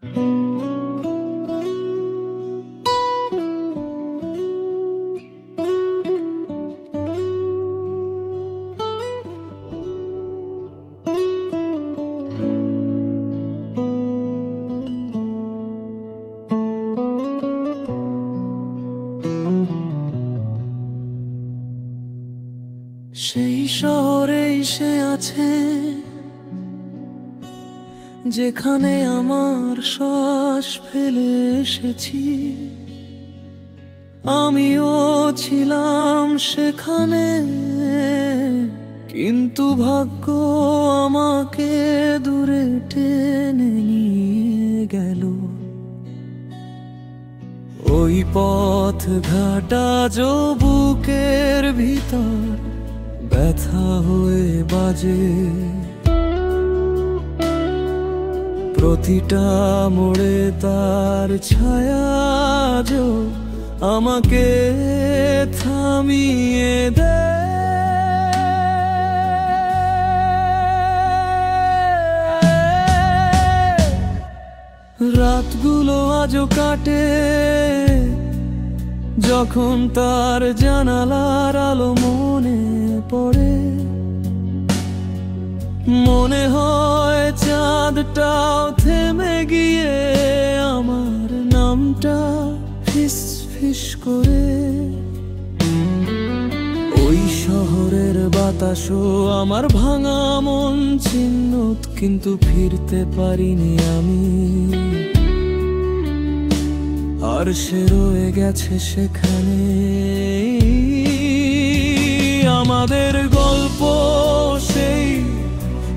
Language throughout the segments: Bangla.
সেই শহরেই সে আছে যেখানে আমার শ্বাস ফেলে এসেছি, আমিও ছিলাম সেখানে, কিন্তু ভাগ্য আমাকে দূরে টেনে নিয়ে গেল। ওই পথ ঘাটা যো বুকের ভিতর ব্যথা হয়ে বাজে, প্রতিটা মোড়ে তার ছায়া যো আমাকে থামিয়ে দেয়। রাতগুলো আজও কাটে যখন তার জানালার আলো মনে পড়ে, মনে হয় চাঁদটাও থেমে গিয়ে আমার নামটা ফিস ফিস করে। ওই শহরের বাতাসও আমার ভাঙা মন ছিন্ন, কিন্তু ফিরতে পারিনি আমি, আর সে রয়ে গেছে সেখানে। আমাদের গল্প সেই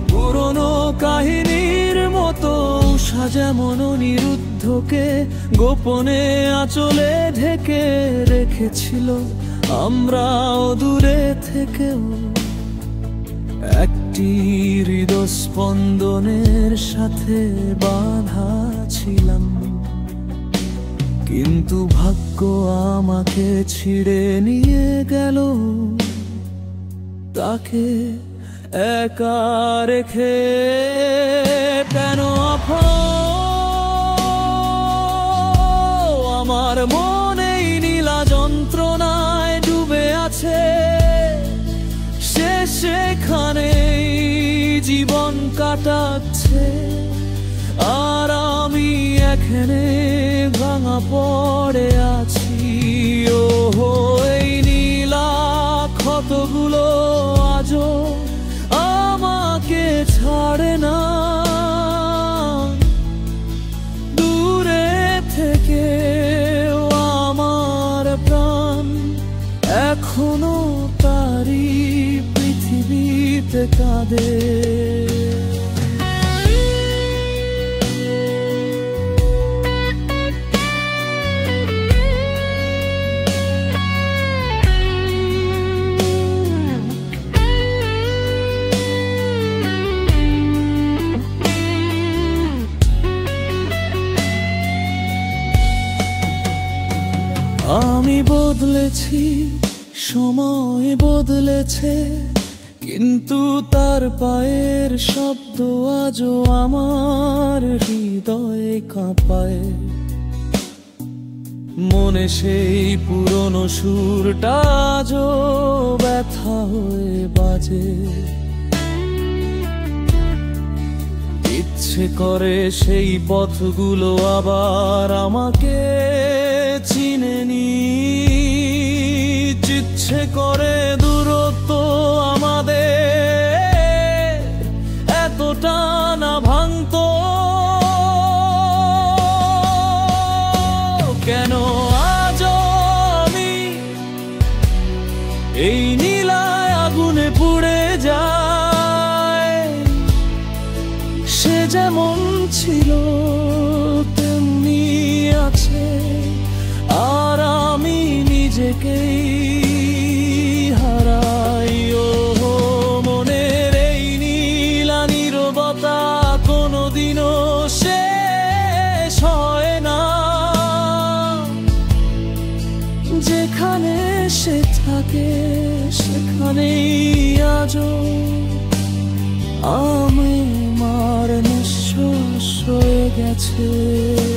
পুরনো কাহিনীর মতো, উষা যেমন অনিরুদ্ধকে গোপনে আঁচলে ঢেকে রেখেছিল, আমরাও দূরে থেকেও একটি হৃদস্পন্দনের সাথে বাঁধা ছিলাম। কিন্তু ভাগ্য আমাকে ছিঁড়ে নিয়ে গেল, তাকে একা রেখে। কেন আমার মনেই নীলা যন্ত্রণায় ডুবে আছে, সে সেখানেই জীবন কাটাচ্ছে, আর আমি এখানে ভাঙা পড়ে আছি। ওহো, এই নীলা ক্ষতগুলো আজও আমাকে ছাড়ে না, দূরে থেকে আমার প্রাণ এখনো তারি পৃথিবীতে কাঁদে। আমি বদলেছি, সময় বদলেছে, কিন্তু তার পায়ের শব্দ আজও আমার হৃদয়ে কাঁপায়। মনে সেই পুরনো সুরটা আজও ব্যথা হয়ে বাজে। ইচ্ছে করে সেই পথগুলো আবার আমাকে চিনে নি, ইচ্ছে করে দূরত্ব আমাদের এতটা না ভাঙতো। কেন আজ আমি এই নীলায় আগুনে পুড়ে যায়, সে যেমন ছিল তেমনি আছে, আর আমি নিজেকেই হারাই। ও মনের এই নীলা নীরবতা কোনোদিনও শেষ হয় না, যেখানে সে থাকে সেখানেই আজও আমি মার নিঃশ্বাস হয়ে গেছে।